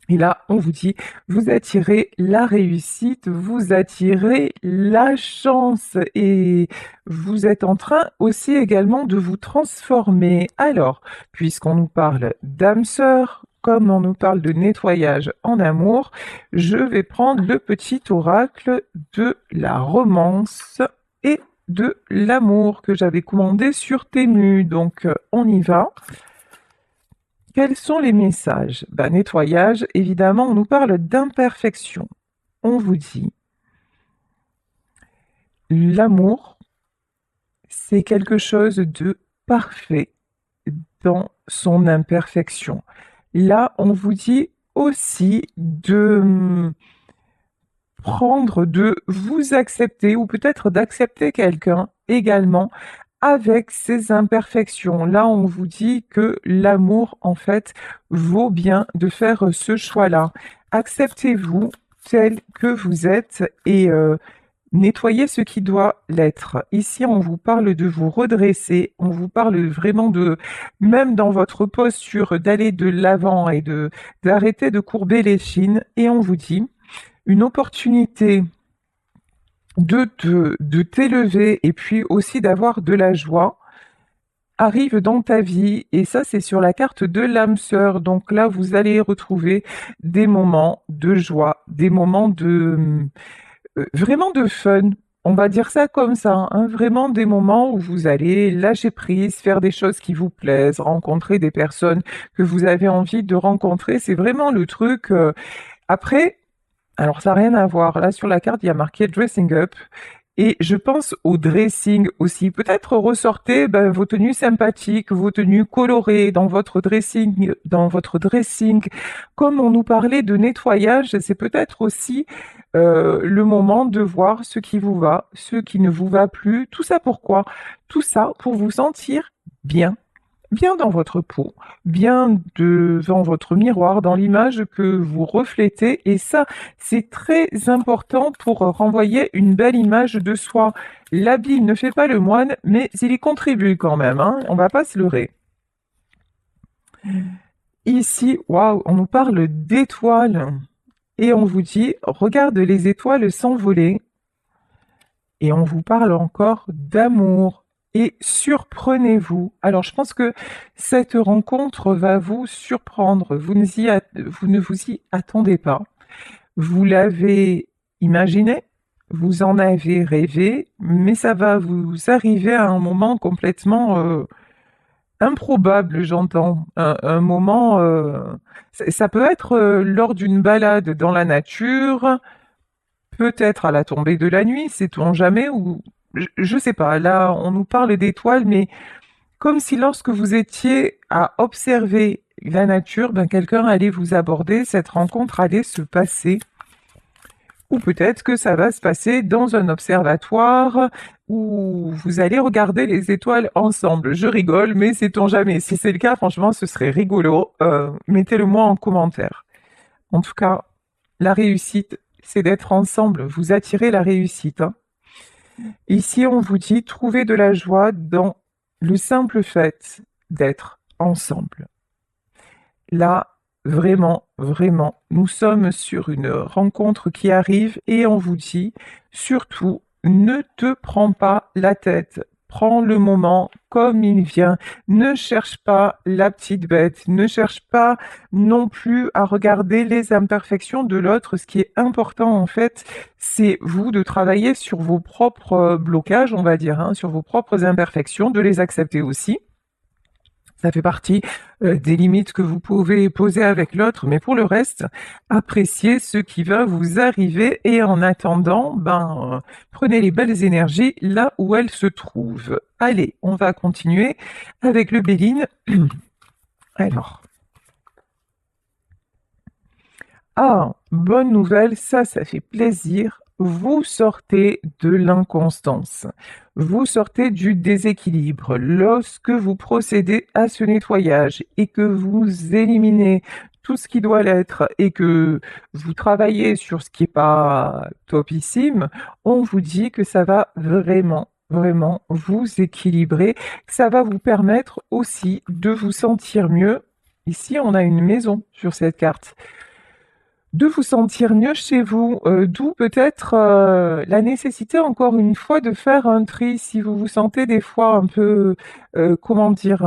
Et là, on vous dit, vous attirez la réussite, vous attirez la chance et vous êtes en train aussi également de vous transformer. Alors, puisqu'on nous parle d'âme sœur, comme on nous parle de nettoyage en amour, je vais prendre le petit oracle de la romance et de l'amour que j'avais commandé sur Temu. Donc, on y va. Quels sont les messages? Nettoyage, évidemment, on nous parle d'imperfection. On vous dit, l'amour, c'est quelque chose de parfait dans son imperfection. Là, on vous dit aussi de prendre, de vous accepter ou peut-être d'accepter quelqu'un également avec ses imperfections. Là, on vous dit que l'amour, en fait, vaut bien de faire ce choix-là. Acceptez-vous tel que vous êtes et nettoyez ce qui doit l'être. Ici, on vous parle de vous redresser, on vous parle vraiment de, même dans votre posture, d'aller de l'avant et d'arrêter de courber les chines. Et on vous dit une opportunité de t'élever et puis aussi d'avoir de la joie arrive dans ta vie et ça c'est sur la carte de l'âme sœur. Donc là vous allez retrouver des moments de joie, des moments de vraiment de fun. On va dire ça comme ça, hein. Vraiment des moments où vous allez lâcher prise, faire des choses qui vous plaisent, rencontrer des personnes que vous avez envie de rencontrer. C'est vraiment le truc. Après, alors ça n'a rien à voir. Là sur la carte, il y a marqué dressing up. Et je pense au dressing aussi. Peut-être ressortez vos tenues sympathiques, vos tenues colorées dans votre dressing. Comme on nous parlait de nettoyage, c'est peut-être aussi le moment de voir ce qui vous va, ce qui ne vous va plus. Tout ça pourquoi? Tout ça pour vous sentir bien bien dans votre peau, bien devant votre miroir, dans l'image que vous reflétez. Et ça, c'est très important pour renvoyer une belle image de soi. L'habit ne fait pas le moine, mais il y contribue quand même, hein, on va pas se leurrer. Ici, waouh, on nous parle d'étoiles. Et on vous dit, regarde les étoiles s'envoler. Et on vous parle encore d'amour. Et surprenez-vous. Alors, je pense que cette rencontre va vous surprendre. Vous ne vous y attendez pas. Vous l'avez imaginé, vous en avez rêvé, mais ça va vous arriver à un moment complètement improbable, j'entends. Un moment, ça peut être lors d'une balade dans la nature, peut-être à la tombée de la nuit, sait-on jamais, ou je sais pas. Là, on nous parle d'étoiles, mais comme si lorsque vous étiez à observer la nature, quelqu'un allait vous aborder, cette rencontre allait se passer. Ou peut-être que ça va se passer dans un observatoire où vous allez regarder les étoiles ensemble. Je rigole, mais sait-on jamais. Si c'est le cas, franchement, ce serait rigolo. Mettez-le moi en commentaire. En tout cas, la réussite, c'est d'être ensemble. Vous attirez la réussite, hein. Ici, on vous dit, trouvez de la joie dans le simple fait d'être ensemble. Là, vraiment, vraiment, nous sommes sur une rencontre qui arrive et on vous dit, surtout, ne te prends pas la tête. Prends le moment comme il vient. Ne cherche pas la petite bête. Ne cherche pas non plus à regarder les imperfections de l'autre. Ce qui est important, en fait, c'est vous de travailler sur vos propres blocages, on va dire, hein, sur vos propres imperfections, de les accepter aussi. Ça fait partie des limites que vous pouvez poser avec l'autre, mais pour le reste, appréciez ce qui va vous arriver et en attendant, prenez les belles énergies là où elles se trouvent. Allez, on va continuer avec le Béline. Alors, ah, bonne nouvelle, ça fait plaisir. Vous sortez de l'inconstance. Vous sortez du déséquilibre. Lorsque vous procédez à ce nettoyage et que vous éliminez tout ce qui doit l'être et que vous travaillez sur ce qui n'est pas topissime, on vous dit que ça va vraiment, vraiment vous équilibrer. Ça va vous permettre aussi de vous sentir mieux. Ici, on a une maison sur cette carte. de vous sentir mieux chez vous, d'où peut-être la nécessité encore une fois de faire un tri si vous vous sentez des fois un peu, comment dire,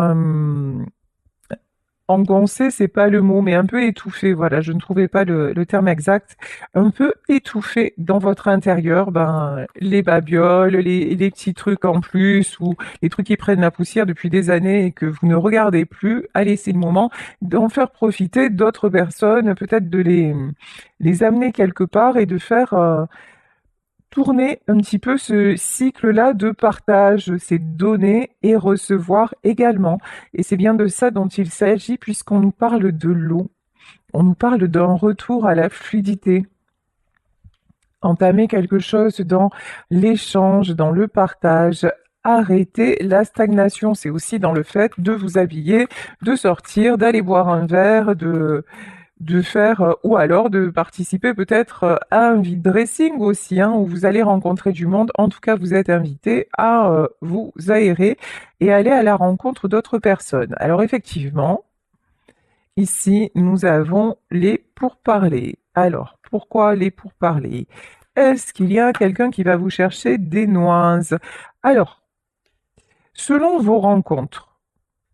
engoncé, c'est pas le mot, mais un peu étouffé, voilà, je ne trouvais pas le terme exact. Un peu étouffé dans votre intérieur, ben, les babioles, les petits trucs en plus, ou les trucs qui prennent la poussière depuis des années et que vous ne regardez plus, allez, c'est le moment d'en faire profiter d'autres personnes, peut-être de les amener quelque part et de faire tourner un petit peu ce cycle-là de partage, c'est donner et recevoir également. Et c'est bien de ça dont il s'agit puisqu'on nous parle de l'eau. On nous parle d'un retour à la fluidité. Entamer quelque chose dans l'échange, dans le partage. Arrêter la stagnation, c'est aussi dans le fait de vous habiller, de sortir, d'aller boire un verre, de faire, ou alors de participer peut-être à un vide dressing aussi, hein, où vous allez rencontrer du monde. En tout cas, vous êtes invité à vous aérer et aller à la rencontre d'autres personnes. Alors effectivement, ici, nous avons les pourparlers. Alors, pourquoi les pourparlers? Est-ce qu'il y a quelqu'un qui va vous chercher des noises? Alors, selon vos rencontres,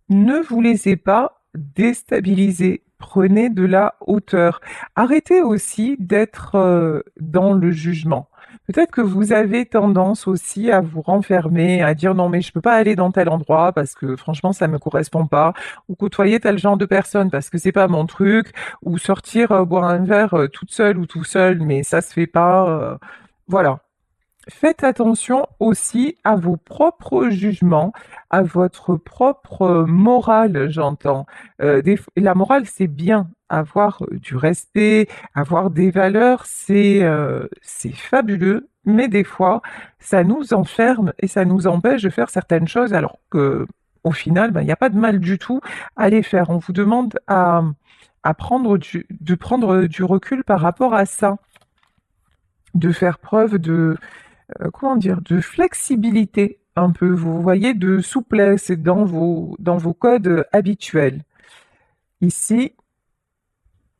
ne vous laissez pas déstabiliser. Prenez de la hauteur. Arrêtez aussi d'être dans le jugement. Peut-être que vous avez tendance aussi à vous renfermer, à dire non mais je peux pas aller dans tel endroit parce que franchement ça me correspond pas, ou côtoyer tel genre de personne parce que c'est pas mon truc, ou sortir boire un verre toute seule ou tout seul, mais ça se fait pas. Voilà. Faites attention aussi à vos propres jugements, à votre propre morale, j'entends. La morale, c'est bien. Avoir du respect, avoir des valeurs, c'est fabuleux, mais des fois, ça nous enferme et ça nous empêche de faire certaines choses, alors que, au final, ben, il n'y a pas de mal du tout à les faire. On vous demande de prendre du recul par rapport à ça, de faire preuve de comment dire, de flexibilité un peu, vous voyez, de souplesse dans vos codes habituels. Ici,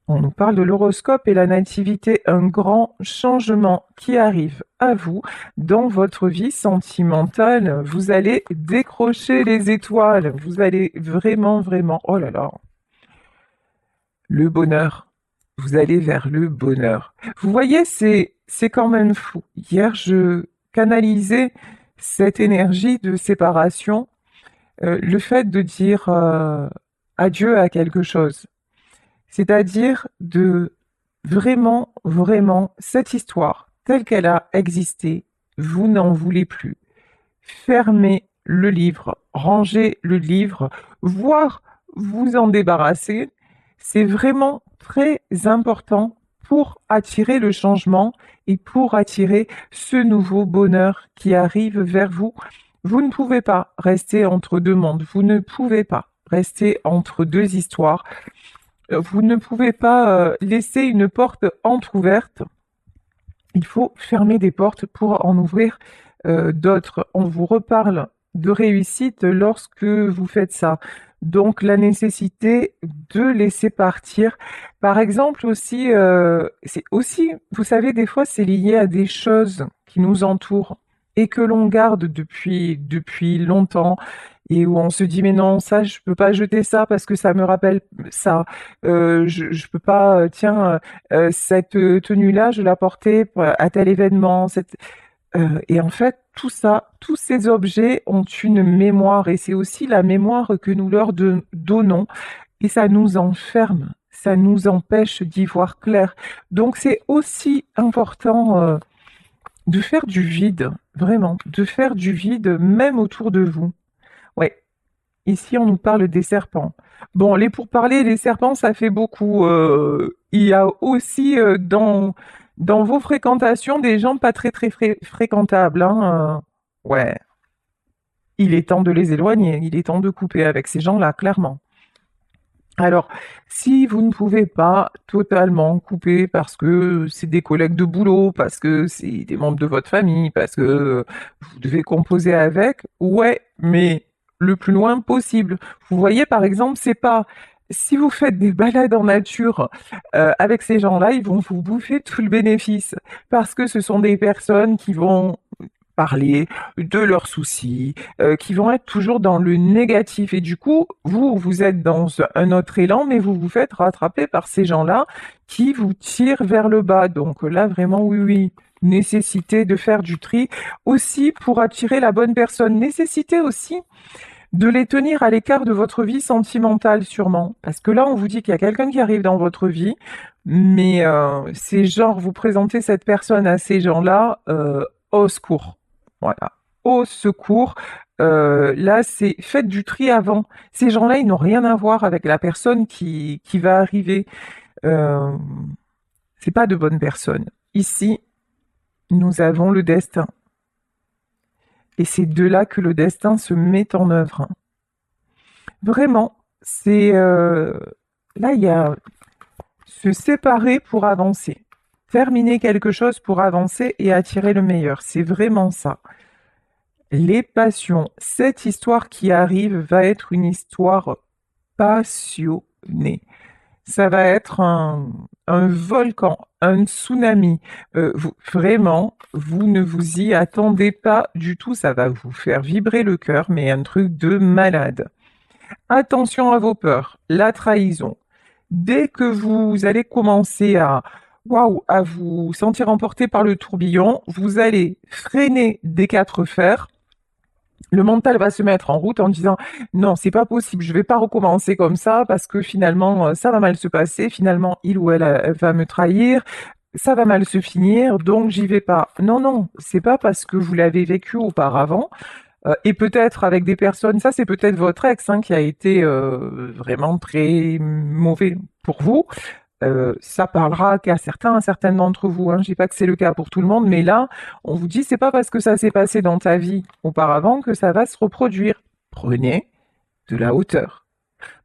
on nous parle de l'horoscope et la nativité, un grand changement qui arrive à vous dans votre vie sentimentale. Vous allez décrocher les étoiles, vous allez vraiment, vraiment, oh là là, le bonheur. Vous allez vers le bonheur. Vous voyez, c'est quand même fou. Hier, je canalisais cette énergie de séparation, le fait de dire adieu à quelque chose. C'est-à-dire de vraiment, vraiment, cette histoire, telle qu'elle a existé, vous n'en voulez plus. Fermez le livre, rangez le livre, voire vous en débarrasser. C'est vraiment très important pour attirer le changement et pour attirer ce nouveau bonheur qui arrive vers vous. Vous ne pouvez pas rester entre deux mondes, vous ne pouvez pas rester entre deux histoires, vous ne pouvez pas laisser une porte entr'ouverte. Il faut fermer des portes pour en ouvrir d'autres. On vous reparle de réussite lorsque vous faites ça. Donc la nécessité de laisser partir. Par exemple aussi, c'est aussi, vous savez, des fois c'est lié à des choses qui nous entourent et que l'on garde depuis longtemps et où on se dit mais non ça je peux pas jeter ça parce que ça me rappelle ça. Je peux pas tiens cette tenue-là je la portais à tel événement. Et en fait, tout ça, tous ces objets ont une mémoire et c'est aussi la mémoire que nous leur donnons et ça nous enferme, ça nous empêche d'y voir clair. Donc c'est aussi important de faire du vide, vraiment, de faire du vide même autour de vous. Ouais, ici on nous parle des serpents. Bon, les pourparlers des serpents, ça fait beaucoup. Il y a aussi dans vos fréquentations des gens pas très fréquentables, hein. Ouais, il est temps de les éloigner, il est temps de couper avec ces gens-là, clairement. Alors, si vous ne pouvez pas totalement couper parce que c'est des collègues de boulot, parce que c'est des membres de votre famille, parce que vous devez composer avec, ouais, mais le plus loin possible. Vous voyez, par exemple, c'est pas Si vous faites des balades en nature avec ces gens-là, ils vont vous bouffer tout le bénéfice parce que ce sont des personnes qui vont parler de leurs soucis, qui vont être toujours dans le négatif. Et du coup, vous êtes dans un autre élan, mais vous vous faites rattraper par ces gens-là qui vous tirent vers le bas. Donc là, vraiment, oui, oui. Nécessité de faire du tri aussi pour attirer la bonne personne. Nécessité aussi de les tenir à l'écart de votre vie sentimentale, sûrement. Parce que là, on vous dit qu'il y a quelqu'un qui arrive dans votre vie, mais c'est genre, vous présentez cette personne à ces gens-là, au secours. Voilà. Au secours. Là, c'est faites du tri avant. Ces gens-là, ils n'ont rien à voir avec la personne qui va arriver. Euh, c'est pas de bonnes personnes. Ici, nous avons le destin. Et c'est de là que le destin se met en œuvre. Vraiment, c'est là, il y a se séparer pour avancer. Terminer quelque chose pour avancer et attirer le meilleur. C'est vraiment ça. Les passions. Cette histoire qui arrive va être une histoire passionnée. Ça va être un volcan, un tsunami. Vraiment, vous ne vous y attendez pas du tout. Ça va vous faire vibrer le cœur, mais un truc de malade. Attention à vos peurs, la trahison. Dès que vous allez commencer à vous sentir emporté par le tourbillon, vous allez freiner des quatre fers. Le mental va se mettre en route en disant non, c'est pas possible, je vais pas recommencer comme ça parce que finalement ça va mal se passer, finalement il ou elle va me trahir, ça va mal se finir, donc j'y vais pas. Non, non, c'est pas parce que vous l'avez vécu auparavant et peut-être avec des personnes, ça c'est peut-être votre ex qui a été vraiment très mauvais pour vous. Ça parlera qu'à certaines d'entre vous. Je dis pas que c'est le cas pour tout le monde, mais là, on vous dit c'est pas parce que ça s'est passé dans ta vie auparavant que ça va se reproduire. Prenez de la hauteur.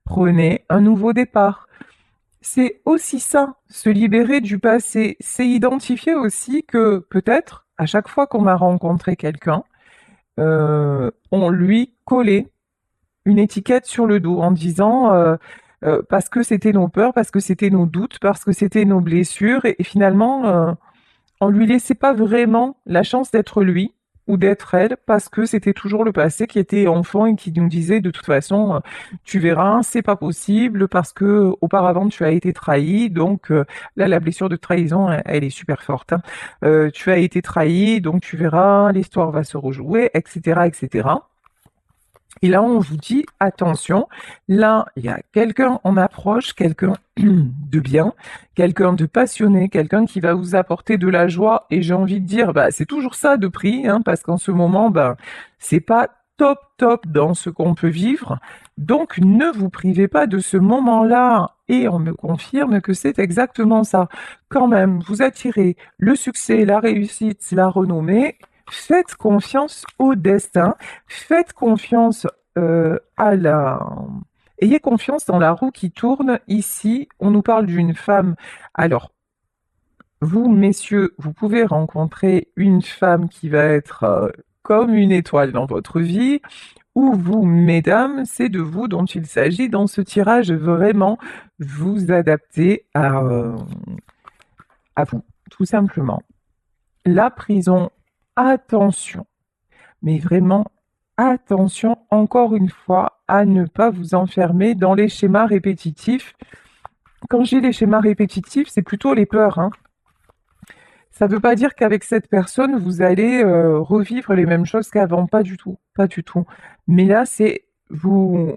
Prenez un nouveau départ. C'est aussi ça, se libérer du passé. C'est identifier aussi que peut-être, à chaque fois qu'on a rencontré quelqu'un, on lui collait une étiquette sur le dos en disant parce que c'était nos peurs, parce que c'était nos doutes, parce que c'était nos blessures, et finalement, on lui laissait pas vraiment la chance d'être lui ou d'être elle, parce que c'était toujours le passé qui était enfant et qui nous disait de toute façon, tu verras, c'est pas possible parce que auparavant tu as été trahi, donc là la blessure de trahison, elle est super forte. Tu as été trahi, donc tu verras, l'histoire va se rejouer, etc., etc. Et là, on vous dit, attention, là, il y a quelqu'un en approche, quelqu'un de bien, quelqu'un de passionné, quelqu'un qui va vous apporter de la joie. Et j'ai envie de dire, bah, c'est toujours ça de prix, parce qu'en ce moment, bah, c'est pas top, top dans ce qu'on peut vivre. Donc, ne vous privez pas de ce moment-là. Et on me confirme que c'est exactement ça. Quand même, vous attirez le succès, la réussite, la renommée. Faites confiance au destin, faites confiance à la... Ayez confiance dans la roue qui tourne. Ici, on nous parle d'une femme. Alors, vous, messieurs, vous pouvez rencontrer une femme qui va être comme une étoile dans votre vie, ou vous, mesdames, c'est de vous dont il s'agit dans ce tirage, vraiment vous adapter à vous, tout simplement. La prison, attention, mais vraiment attention encore une fois à ne pas vous enfermer dans les schémas répétitifs. Quand j'ai les schémas répétitifs, c'est plutôt les peurs. Ça ne veut pas dire qu'avec cette personne, vous allez revivre les mêmes choses qu'avant. Pas du tout, pas du tout. Mais là, c'est vous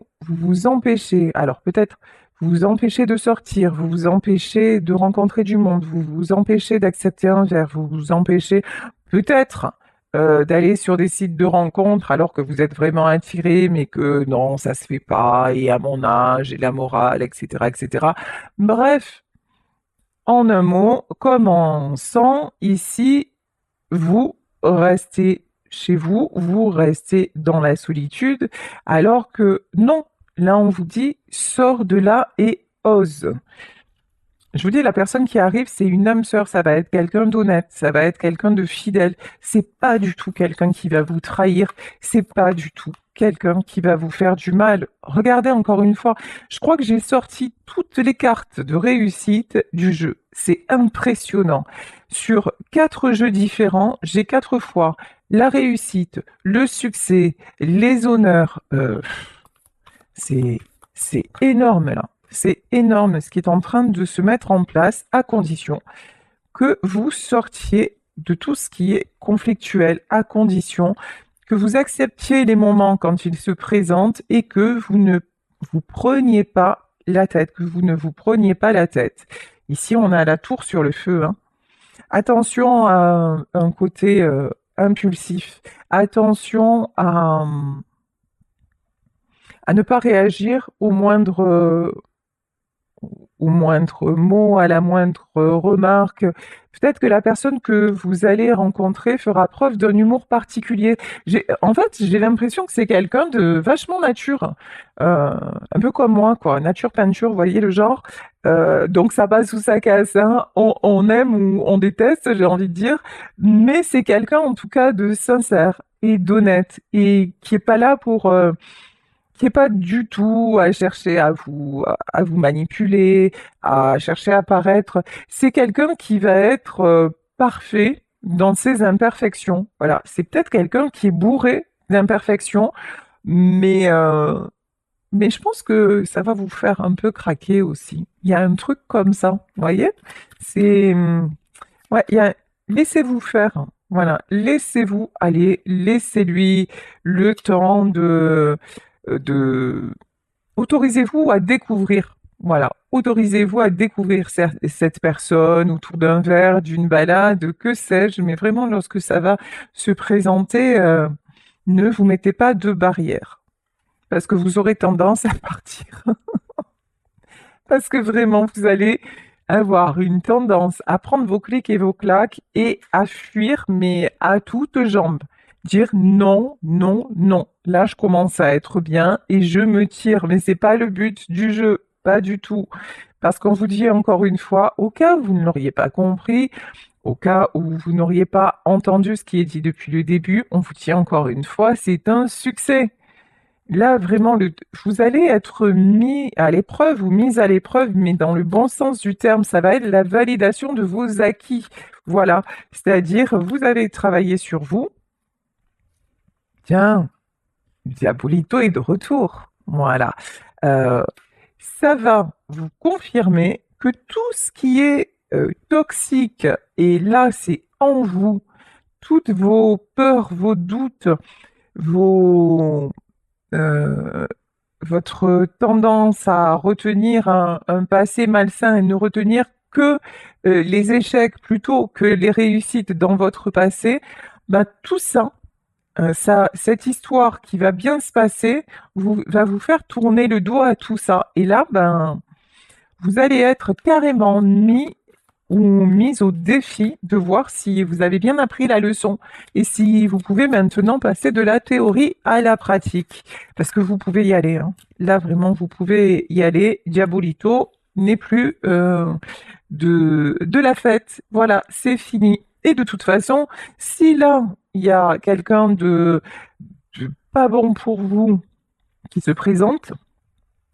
empêchez. Alors peut-être vous vous empêchez de sortir, vous vous empêchez de rencontrer du monde, vous vous empêchez d'accepter un verre, vous vous empêchez peut-être d'aller sur des sites de rencontres alors que vous êtes vraiment attiré, mais que non, ça se fait pas, et à mon âge, et la morale, etc., etc. Bref, en un mot, comme on sent ici, vous restez chez vous, vous restez dans la solitude, alors que non, là on vous dit, sors de là et ose. Je vous dis, la personne qui arrive, c'est une âme sœur, ça va être quelqu'un d'honnête, ça va être quelqu'un de fidèle. C'est pas du tout quelqu'un qui va vous trahir, c'est pas du tout. quelqu'un qui va vous faire du mal. Regardez encore une fois, je crois que j'ai sorti toutes les cartes de réussite du jeu. C'est impressionnant. Sur 4 jeux différents, j'ai 4 fois la réussite, le succès, les honneurs. C'est c'est énorme là. C'est énorme ce qui est en train de se mettre en place à condition que vous sortiez de tout ce qui est conflictuel, à condition que vous acceptiez les moments quand ils se présentent et que vous ne vous preniez pas la tête, que vous ne vous preniez pas la tête. Ici, on a la tour sur le feu, hein. Attention à un côté impulsif. Attention à ne pas réagir au moindre mot, à la moindre remarque. Peut-être que la personne que vous allez rencontrer fera preuve d'un humour particulier. En fait, j'ai l'impression que c'est quelqu'un de vachement nature, un peu comme moi, quoi. Nature peinture, vous voyez le genre. Donc ça passe sous sa casse, hein. On aime ou on déteste, j'ai envie de dire, mais c'est quelqu'un en tout cas de sincère et d'honnête et qui est pas là pour qui est pas du tout à chercher à vous manipuler, à chercher à paraître. C'est quelqu'un qui va être parfait dans ses imperfections. Voilà, c'est peut-être quelqu'un qui est bourré d'imperfections, mais mais je pense que ça va vous faire un peu craquer aussi. Il y a un truc comme ça, vous voyez? C'est ouais, laissez-vous faire. Voilà, laissez-vous aller, laissez-lui le temps de autorisez-vous à découvrir. Voilà, autorisez-vous à découvrir cette personne autour d'un verre, d'une balade, que sais-je, mais vraiment lorsque ça va se présenter, ne vous mettez pas de barrière, parce que vous aurez tendance à partir. Parce que vraiment, vous allez avoir une tendance à prendre vos clics et vos claques et à fuir, mais à toutes jambes. Dire non, non, non. Là, je commence à être bien et je me tire, mais c'est pas le but du jeu, pas du tout. Parce qu'on vous dit encore une fois, au cas où vous ne l'auriez pas compris, au cas où vous n'auriez pas entendu ce qui est dit depuis le début, on vous dit encore une fois, c'est un succès. Là, vraiment, vous allez être mis à l'épreuve ou mise à l'épreuve, mais dans le bon sens du terme. Ça va être la validation de vos acquis. Voilà. C'est-à-dire, vous avez travaillé sur vous. Tiens, Diabolito est de retour. Voilà. Euh, Ça va vous confirmer que tout ce qui est toxique, et là, c'est en vous, toutes vos peurs, vos doutes, vos, euh, votre tendance à retenir un passé malsain et ne retenir que les échecs plutôt que les réussites dans votre passé, ben, tout ça, cette histoire qui va bien se passer va vous faire tourner le dos à tout ça. Et là, ben, vous allez être carrément mis ou mise au défi de voir si vous avez bien appris la leçon et si vous pouvez maintenant passer de la théorie à la pratique. Parce que vous pouvez y aller, hein. Là, vraiment, vous pouvez y aller. Diabolito n'est plus de la fête. Voilà, c'est fini. Et de toute façon, si là, il y a quelqu'un de pas bon pour vous qui se présente,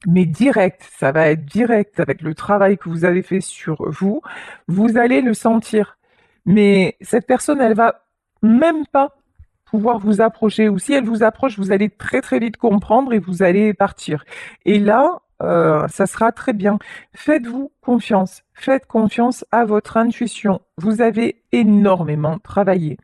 mais direct, ça va être direct avec le travail que vous avez fait sur vous, vous allez le sentir. Mais cette personne, elle va même pas pouvoir vous approcher, ou si elle vous approche, vous allez très très vite comprendre et vous allez partir. Et là, ça sera très bien. Faites-vous confiance, faites confiance à votre intuition. Vous avez énormément travaillé.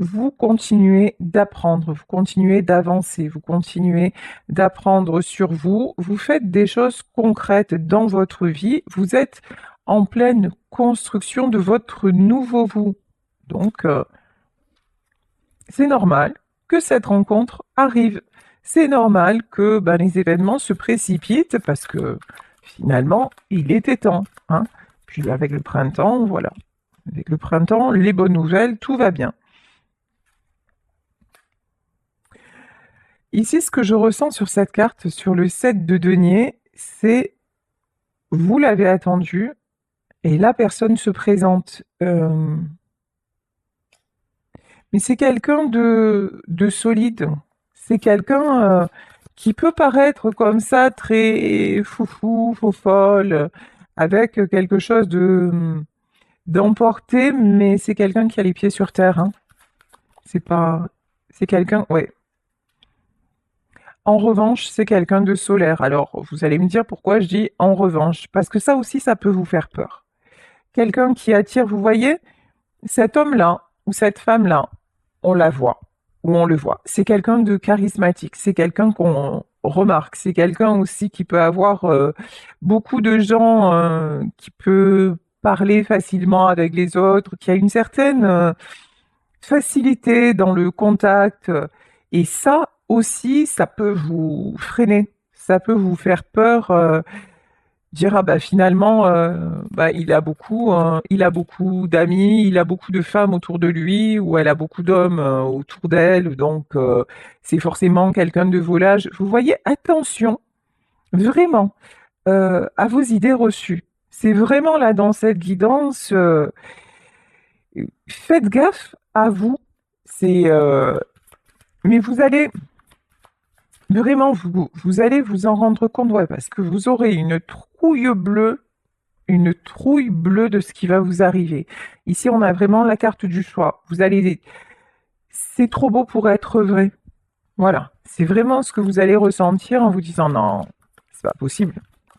Vous continuez d'apprendre, vous continuez d'avancer, vous continuez d'apprendre sur vous, vous faites des choses concrètes dans votre vie, vous êtes en pleine construction de votre nouveau vous. Donc, c'est normal que cette rencontre arrive. C'est normal que ben, les événements se précipitent parce que finalement, il était temps, hein. Puis avec le printemps, voilà. Avec le printemps, les bonnes nouvelles, tout va bien. Ici, ce que je ressens sur cette carte, sur le 7 de denier, c'est vous l'avez attendu et la personne se présente. Mais c'est quelqu'un de solide. C'est quelqu'un qui peut paraître comme ça très foufou, faux-folle, avec quelque chose de d'emporté, mais c'est quelqu'un qui a les pieds sur terre, hein. C'est pas... C'est quelqu'un... Ouais. En revanche, c'est quelqu'un de solaire. Alors, vous allez me dire pourquoi je dis en revanche. Parce que ça aussi, ça peut vous faire peur. Quelqu'un qui attire, vous voyez, cet homme-là ou cette femme-là, on la voit ou on le voit. C'est quelqu'un de charismatique. C'est quelqu'un qu'on remarque. C'est quelqu'un aussi qui peut avoir beaucoup de gens, qui peut parler facilement avec les autres, qui a une certaine facilité dans le contact. Et ça aussi, ça peut vous freiner. Ça peut vous faire peur, dire ah bah finalement bah, il a beaucoup d'amis, il a beaucoup de femmes autour de lui ou elle a beaucoup d'hommes autour d'elle, donc c'est forcément quelqu'un de volage. Vous voyez, attention vraiment à vos idées reçues. C'est vraiment là dans cette guidance. Faites gaffe à vous. C'est mais vous allez vraiment vous allez vous en rendre compte, ouais, parce que vous aurez une trouille bleue de ce qui va vous arriver. Ici, on a vraiment la carte du choix. Vous allez, c'est trop beau pour être vrai. Voilà, c'est vraiment ce que vous allez ressentir en vous disant non, c'est pas possible,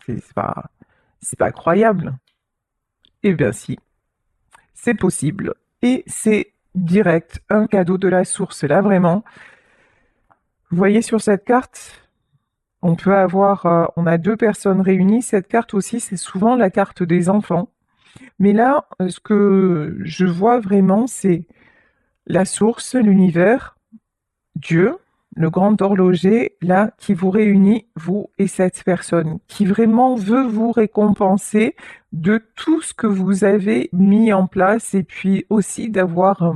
c'est pas croyable. Eh bien si, c'est possible et c'est direct, un cadeau de la source. Là vraiment, vous voyez sur cette carte, on peut avoir, on a deux personnes réunies. Cette carte aussi, c'est souvent la carte des enfants. Mais là, ce que je vois vraiment, c'est la source, l'univers, Dieu, le grand horloger, là, qui vous réunit, vous et cette personne, qui vraiment veut vous récompenser de tout ce que vous avez mis en place et puis aussi d'avoir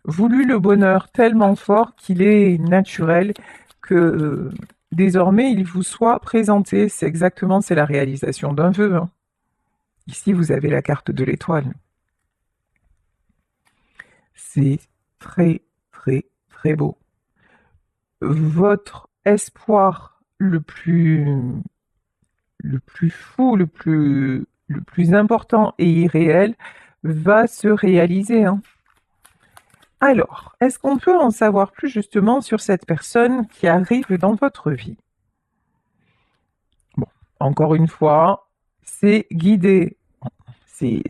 voulu le bonheur tellement fort qu'il est naturel que désormais il vous soit présenté. C'est exactement, c'est la réalisation d'un vœu, hein. Ici, vous avez la carte de l'étoile. C'est très, très, très beau. Votre espoir le plus fou, le plus important et irréel va se réaliser, hein. Alors, est-ce qu'on peut en savoir plus justement sur cette personne qui arrive dans votre vie? Bon, encore une fois, c'est guidé.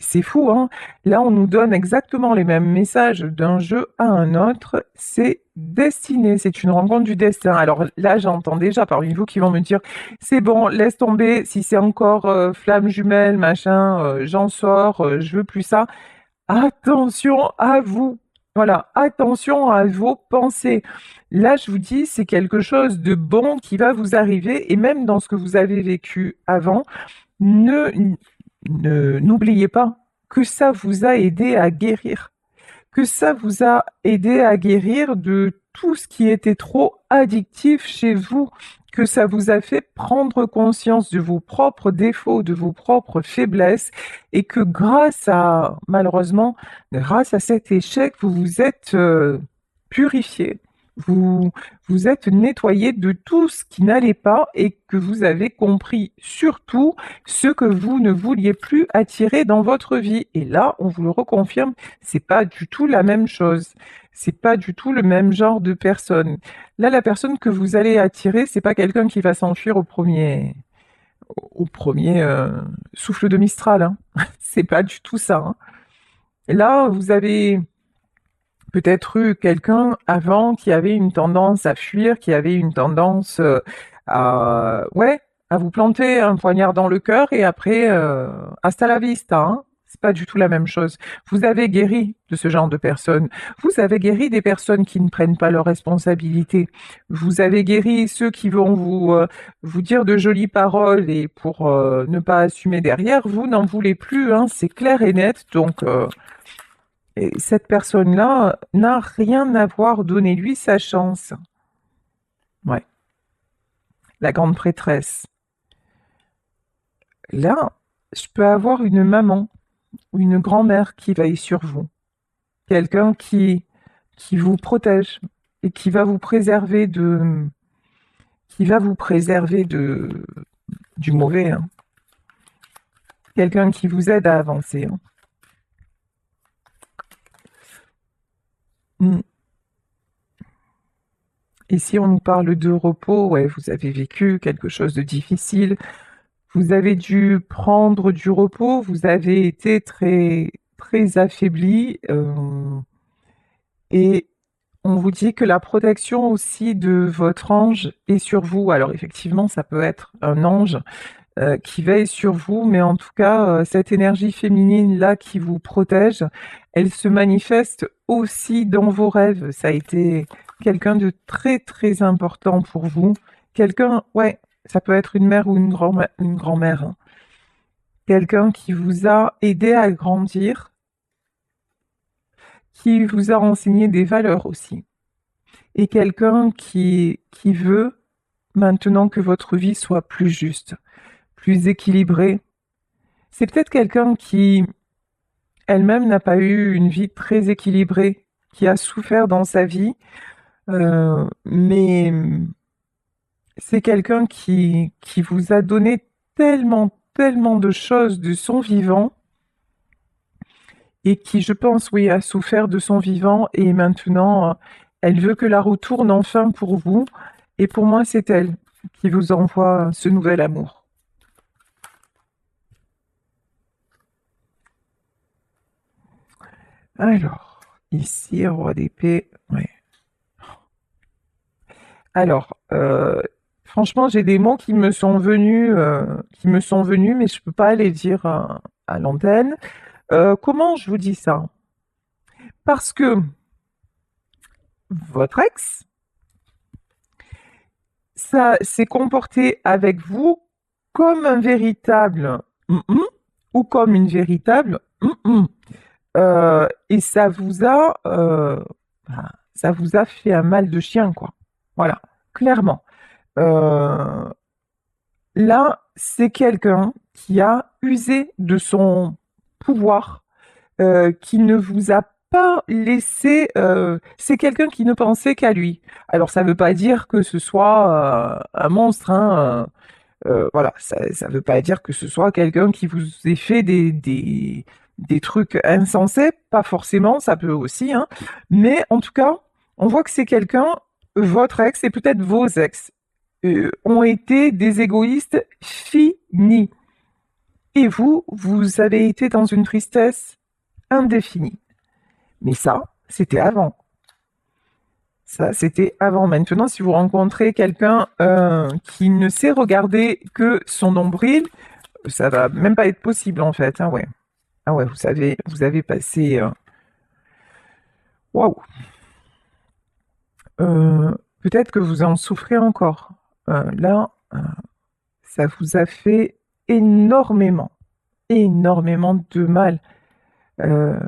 C'est fou, hein? Là, on nous donne exactement les mêmes messages d'un jeu à un autre. C'est destiné, c'est une rencontre du destin. Alors là, j'entends déjà parmi vous qui vont me dire, c'est bon, laisse tomber, si c'est encore flamme jumelle, machin, j'en sors, je veux plus ça. Attention à vous. Voilà, attention à vos pensées. Là, je vous dis, c'est quelque chose de bon qui va vous arriver et même dans ce que vous avez vécu avant, ne n'oubliez pas que ça vous a aidé à guérir, que ça vous a aidé à guérir de tout ce qui était trop addictif chez vous, que ça vous a fait prendre conscience de vos propres défauts, de vos propres faiblesses, et que malheureusement, grâce à cet échec, vous vous êtes purifié. Vous vous êtes nettoyé de tout ce qui n'allait pas et que vous avez compris surtout ce que vous ne vouliez plus attirer dans votre vie. Et là, on vous le reconfirme, c'est pas du tout la même chose. C'est pas du tout le même genre de personne. Là, la personne que vous allez attirer, c'est pas quelqu'un qui va s'enfuir au premier souffle de Mistral, hein. C'est pas du tout ça, hein. Là, vous avez peut-être eu quelqu'un avant qui avait une tendance à fuir, qui avait une tendance ouais, à vous planter un poignard dans le cœur et après, hasta la vista, hein. C'est pas du tout la même chose. Vous avez guéri de ce genre de personnes. Vous avez guéri des personnes qui ne prennent pas leurs responsabilités. Vous avez guéri ceux qui vont vous dire de jolies paroles et pour ne pas assumer derrière, vous n'en voulez plus, hein. C'est clair et net. Donc, et cette personne-là n'a rien à voir, donnez-lui sa chance. Ouais, la grande prêtresse. Là, je peux avoir une maman ou une grand-mère qui veille sur vous. Quelqu'un qui vous protège. et qui va vous préserver du mauvais, hein. Quelqu'un qui vous aide à avancer, hein. Mm. Et si on nous parle de repos, ouais, vous avez vécu quelque chose de difficile, vous avez dû prendre du repos, vous avez été très, très affaibli, et on vous dit que la protection aussi de votre ange est sur vous. Alors effectivement, ça peut être un ange qui veille sur vous, mais en tout cas, cette énergie féminine-là qui vous protège, elle se manifeste aussi dans vos rêves. Ça a été quelqu'un de très très important pour vous. Quelqu'un, ouais, ça peut être une mère ou une grand-mère, hein. Quelqu'un qui vous a aidé à grandir, qui vous a enseigné des valeurs aussi. Et quelqu'un qui veut maintenant que votre vie soit plus juste, plus équilibrée. C'est peut-être quelqu'un qui elle-même n'a pas eu une vie très équilibrée, qui a souffert dans sa vie, mais c'est quelqu'un qui vous a donné tellement, tellement de choses de son vivant et qui, je pense, oui, a souffert de son vivant et maintenant, elle veut que la roue tourne enfin pour vous. Et pour moi, c'est elle qui vous envoie ce nouvel amour. Alors, ici, roi d'épée, ouais. Alors, franchement, j'ai des mots qui me sont venus, mais je peux pas les dire à l'antenne. Comment je vous dis ça? Parce que votre ex, ça s'est comporté avec vous comme un véritable ou comme une véritable et ça vous a fait un mal de chien, quoi. Voilà, clairement. Euh, Là, c'est quelqu'un qui a usé de son pouvoir, qui ne vous a pas laissé. C'est quelqu'un qui ne pensait qu'à lui. Alors, ça ne veut pas dire que ce soit un monstre, hein, voilà, ça ne veut pas dire que ce soit quelqu'un qui vous ait fait des trucs insensés, pas forcément, ça peut aussi, hein. Mais en tout cas, on voit que c'est quelqu'un, votre ex et peut-être vos ex, ont été des égoïstes finis. Et vous, vous avez été dans une tristesse indéfinie. Mais ça, c'était avant. Ça, c'était avant. Maintenant, si vous rencontrez quelqu'un qui ne sait regarder que son nombril, ça va même pas être possible en fait, hein, ouais. Ah ouais, vous avez passé. Waouh! Peut-être que vous en souffrez encore. Là, ça vous a fait énormément, énormément de mal. Euh,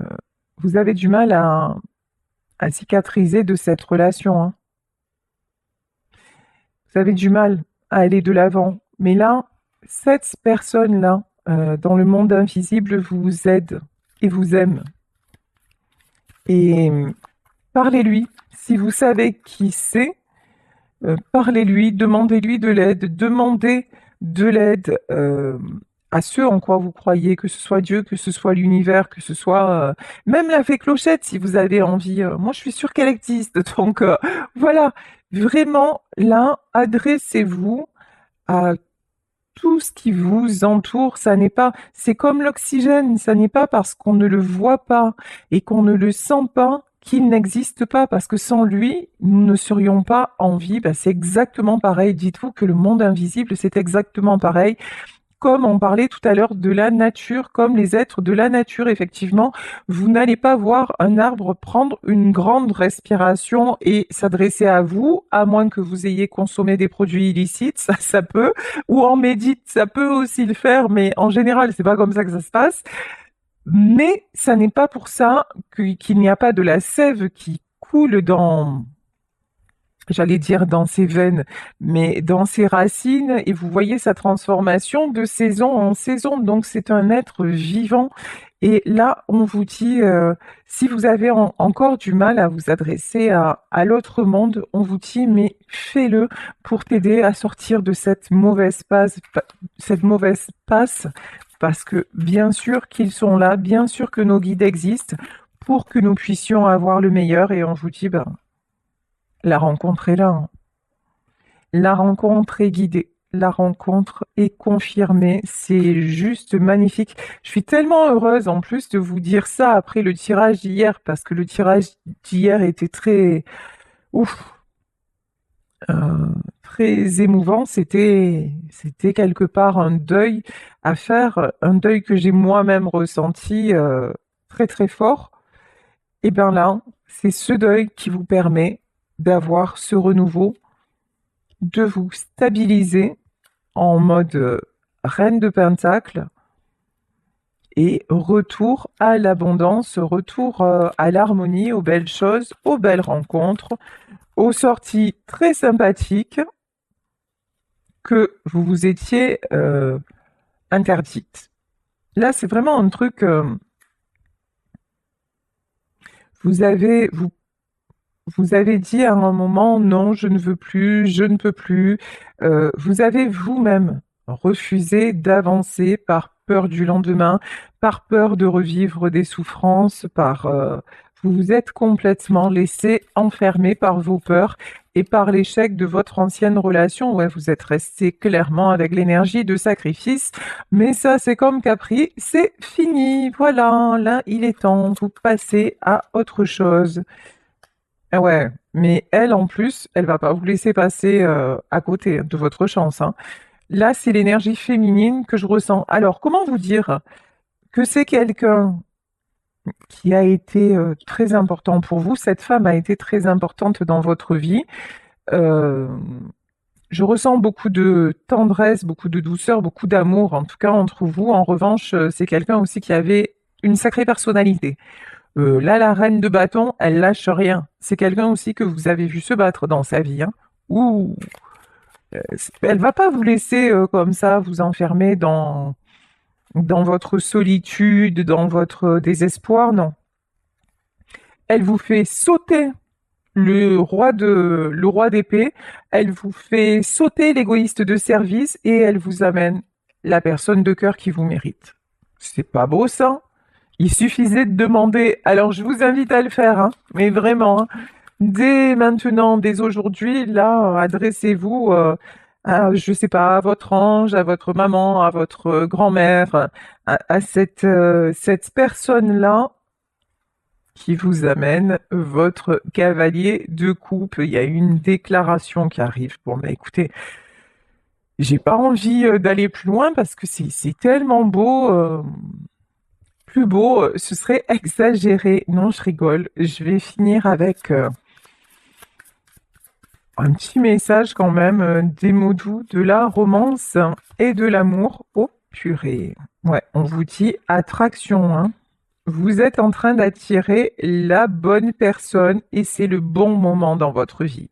Vous avez du mal à cicatriser de cette relation, hein. Vous avez du mal à aller de l'avant. Mais là, cette personne-là, dans le monde invisible, vous aide et vous aime. Et parlez-lui. Si vous savez qui c'est, parlez-lui, demandez-lui de l'aide, demandez de l'aide à ceux en quoi vous croyez, que ce soit Dieu, que ce soit l'univers, que ce soit même la fée Clochette, si vous avez envie. Moi, je suis sûre qu'elle existe. Donc voilà, vraiment, là, adressez-vous à tout ce qui vous entoure. Ça n'est pas, c'est comme l'oxygène, ça n'est pas parce qu'on ne le voit pas et qu'on ne le sent pas qu'il n'existe pas, parce que sans lui, nous ne serions pas en vie. Ben, c'est exactement pareil. Dites-vous que le monde invisible, c'est exactement pareil. Comme on parlait tout à l'heure de la nature, comme les êtres de la nature, effectivement, vous n'allez pas voir un arbre prendre une grande respiration et s'adresser à vous, à moins que vous ayez consommé des produits illicites, ça peut, ou en médite, ça peut aussi le faire, mais en général, c'est pas comme ça que ça se passe. Mais ça n'est pas pour ça qu'il n'y a pas de la sève qui coule dans j'allais dire dans ses veines, mais dans ses racines, et vous voyez sa transformation de saison en saison. Donc c'est un être vivant. Et là, on vous dit, si vous avez encore du mal à vous adresser à l'autre monde, on vous dit, mais fais-le pour t'aider à sortir de cette mauvaise passe, parce que bien sûr qu'ils sont là, bien sûr que nos guides existent pour que nous puissions avoir le meilleur. Et on vous dit, ben, la rencontre est là, hein. La rencontre est guidée. La rencontre est confirmée. C'est juste magnifique. Je suis tellement heureuse en plus de vous dire ça après le tirage d'hier, parce que le tirage d'hier était ouf, euh, très émouvant. C'était quelque part un deuil à faire, un deuil que j'ai moi-même ressenti très très fort. Et bien là, c'est ce deuil qui vous permet d'avoir ce renouveau, de vous stabiliser en mode reine de pentacle et retour à l'abondance, retour à l'harmonie, aux belles choses, aux belles rencontres, aux sorties très sympathiques que vous vous étiez interdites. Là, c'est vraiment un truc, vous avez, vous, vous avez dit à un moment, non, je ne veux plus, je ne peux plus. Vous avez vous-même refusé d'avancer par peur du lendemain, par peur de revivre des souffrances, vous vous êtes complètement laissé enfermer par vos peurs et par l'échec de votre ancienne relation. Ouais, vous êtes resté clairement avec l'énergie de sacrifice, mais ça, c'est comme Capri, c'est fini. Voilà, là, il est temps, vous passez à autre chose. Ah ouais, mais elle, en plus, elle va pas vous laisser passer à côté de votre chance, hein. Là, c'est l'énergie féminine que je ressens. Alors, comment vous dire que c'est quelqu'un qui a été très important pour vous? Cette femme a été très importante dans votre vie. Euh, je ressens beaucoup de tendresse, beaucoup de douceur, beaucoup d'amour, en tout cas entre vous. En revanche, c'est quelqu'un aussi qui avait une sacrée personnalité. Là, la reine de bâton, elle lâche rien. C'est quelqu'un aussi que vous avez vu se battre dans sa vie, hein. Ouh, elle va pas vous laisser comme ça vous enfermer dans votre solitude, dans votre désespoir, non. Elle vous fait sauter le roi d'épée, elle vous fait sauter l'égoïste de service et elle vous amène la personne de cœur qui vous mérite. C'est pas beau ça? Il suffisait de demander. Alors je vous invite à le faire, hein, mais vraiment, hein. Dès maintenant, dès aujourd'hui, là, adressez-vous à, je sais pas, à votre ange, à votre maman, à votre grand-mère, à cette personne-là qui vous amène votre cavalier de coupe. Il y a une déclaration qui arrive. Bon, bah écoutez, j'ai pas envie d'aller plus loin parce que c'est tellement beau. Plus beau, ce serait exagéré. Non, je rigole. Je vais finir avec un petit message quand même, des mots doux, de la romance et de l'amour. Oh purée. Ouais, on vous dit attraction, hein. Vous êtes en train d'attirer la bonne personne et c'est le bon moment dans votre vie.